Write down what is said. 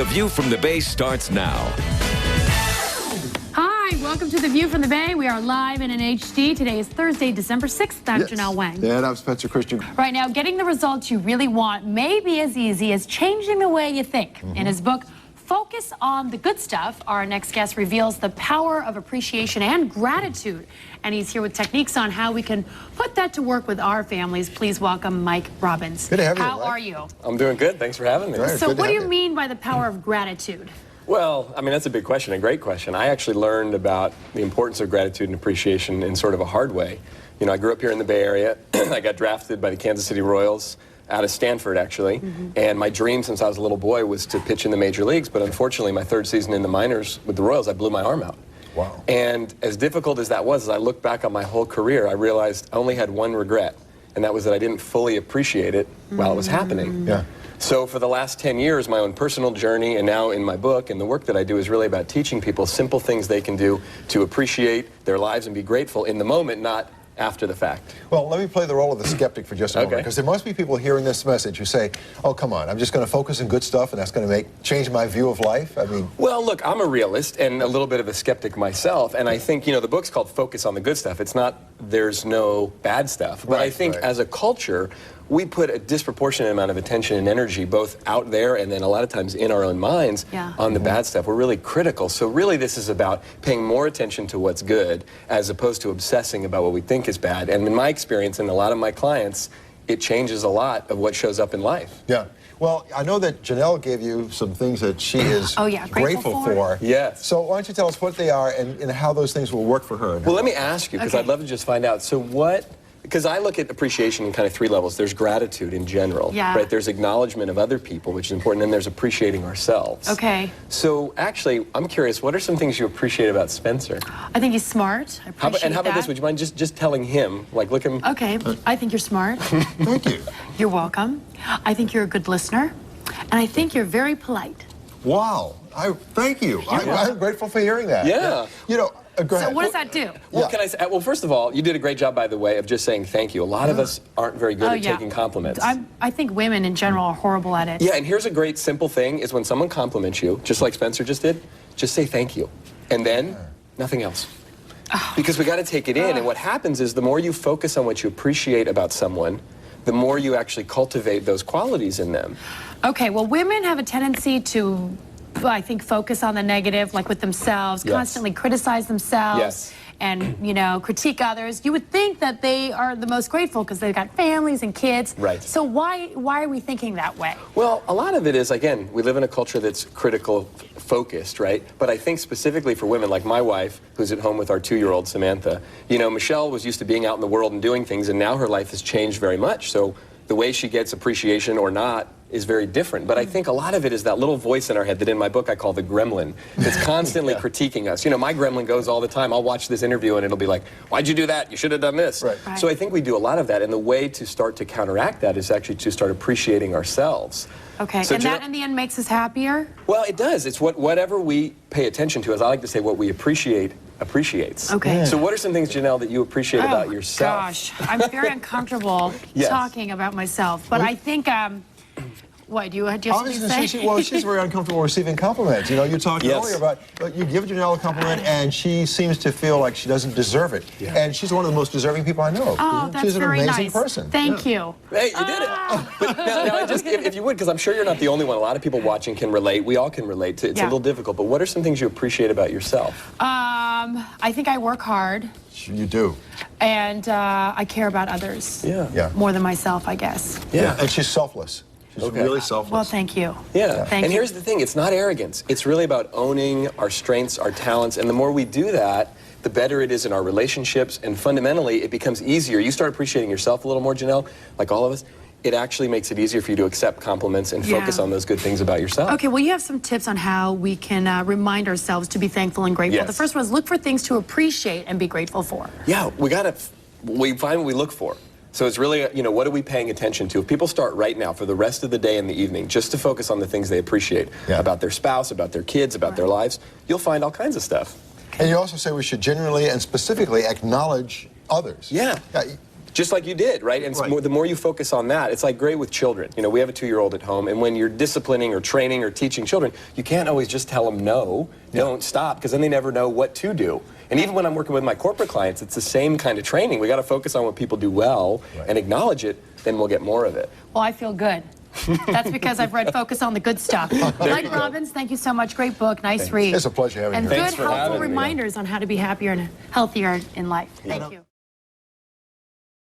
The View from the Bay starts now. Hi, welcome to The View from the Bay. We are live and in HD. Today is Thursday, December 6th. I'm Janelle Wang. And I'm Spencer Christian. Right now, getting the results you really want may be as easy as changing the way you think. In his book, Focus on the Good Stuff, our next guest reveals the power of appreciation and gratitude. And he's here with techniques on how we can put that to work with our families. Please welcome Mike Robbins. Good to have you, How Mike. are you? I'm doing good. Thanks for having me. Right. So Good to what do have you you. mean by the power of gratitude? Well, I mean, that's a big question, a great question. I actually learned about the importance of gratitude and appreciation in sort of a hard way. You know, I grew up here in the Bay Area. I got drafted by the Kansas City Royals out of Stanford, actually. And my dream since I was a little boy was to pitch in the major leagues. But unfortunately, my third season in the minors with the Royals, I blew my arm out. Wow. And as difficult as that was, as I look back on my whole career, I realized I only had one regret. And that was that I didn't fully appreciate it while it was happening. Yeah. So for the last 10 years, my own personal journey, and now in my book, and the work that I do is really about teaching people simple things they can do to appreciate their lives and be grateful in the moment, not after the fact. Well, let me play the role of the skeptic for just a moment, Okay. because there must be people hearing this message who say, oh, come on, I'm just going to focus on good stuff and that's going to change my view of life. I mean... Well, look, I'm a realist and a little bit of a skeptic myself, and I think, you know, the book's called Focus on the Good Stuff. It's not there's no bad stuff, but I think as a culture, we put a disproportionate amount of attention and energy both out there and then a lot of times in our own minds on the bad stuff. We're really critical. So really this is about paying more attention to what's good as opposed to obsessing about what we think is bad. And in my experience and a lot of my clients, it changes a lot of what shows up in life. Yeah. Well, I know that Janelle gave you some things that she is grateful for. Yes. So why don't you tell us what they are and how those things will work for her? Well, let me ask you, because I'd love to just find out. So what... Because I look at appreciation in kind of three levels. There's gratitude in general, right? There's acknowledgement of other people, which is important, and there's appreciating ourselves. Okay. So actually, I'm curious, what are some things you appreciate about Spencer? I think he's smart. I appreciate how about this? Would you mind just telling him, like, look him? Okay, I think you're smart. Thank you. You're welcome. I think you're a good listener. And I think you're very polite. Wow. Thank you. I'm grateful for hearing that. Yeah. You know, go ahead. So what does that do? Well, can I say, well, first of all, you did a great job, by the way, of just saying thank you. A lot of us aren't very good at taking compliments. I think women in general are horrible at it. Yeah, and here's a great simple thing, is when someone compliments you, just like Spencer just did, just say thank you. And then, nothing else. Because we got to take it in, and what happens is the more you focus on what you appreciate about someone, the more you actually cultivate those qualities in them. Okay, well, women have a tendency to, I think, focus on the negative, like with themselves, constantly criticize themselves, and, you know, critique others. You would think that they are the most grateful because they've got families and kids. Right. So why are we thinking that way? Well, a lot of it is, again, we live in a culture that's critical focused, right? But I think specifically for women, like my wife, who's at home with our 2-year-old Samantha, you know, Michelle was used to being out in the world and doing things, and now her life has changed very much. So the way she gets appreciation or not is very different. But I think a lot of it is that little voice in our head that in my book I call the gremlin. It's constantly critiquing us. You know, my gremlin goes all the time. I'll watch this interview and it'll be like, why'd you do that? You should have done this. Right. So I think we do a lot of that, and the way to start to counteract that is actually to start appreciating ourselves. Okay, So and that in the end makes us happier? Well, it does. It's whatever we pay attention to, as I like to say, what we appreciate appreciates. Okay. So what are some things, Janelle, that you appreciate about yourself? Gosh, I'm very uncomfortable talking about myself, but I think, what, do you have something to say? Well, she's very uncomfortable receiving compliments. You know, you talked earlier about, you give Janelle a compliment and she seems to feel like she doesn't deserve it. And she's one of the most deserving people I know. Oh, that's she's an very amazing nice. person. Thank you. Hey, you did it. But now just, if you would, because I'm sure you're not the only one. A lot of people watching can relate. We all can relate to it. It's a little difficult. But what are some things you appreciate about yourself? I think I work hard. You do. And I care about others. More than myself, I guess. Yeah. And she's selfless. She's really selfless. Well, thank you. Yeah. Thank and you. here's the thing. It's not arrogance. It's really about owning our strengths, our talents. And the more we do that, the better it is in our relationships. And fundamentally, it becomes easier. You start appreciating yourself a little more, Janelle, like all of us. It actually makes it easier for you to accept compliments and focus on those good things about yourself. Okay, well, you have some tips on how we can remind ourselves to be thankful and grateful. The first one is look for things to appreciate and be grateful for. Yeah, we find what we look for. So it's really, you know, what are we paying attention to? If people start right now for the rest of the day and the evening just to focus on the things they appreciate about their spouse, about their kids, about their lives, you'll find all kinds of stuff. And you also say we should genuinely and specifically acknowledge others. Yeah. just like you did, right? And Right. the more you focus on that, it's like great with children. You know, we have a 2-year-old at home, and when you're disciplining or training or teaching children, you can't always just tell them no, don't stop, because then they never know what to do. And even when I'm working with my corporate clients, it's the same kind of training. We got to focus on what people do well and acknowledge it, then we'll get more of it. Well, I feel good. That's because I've read Focus on the Good Stuff. Mike Robbins, thank you so much. Great book. Nice read. It's a pleasure having you And here. good, Thanks for helpful having me. reminders on how to be happier and healthier in life. Thank you.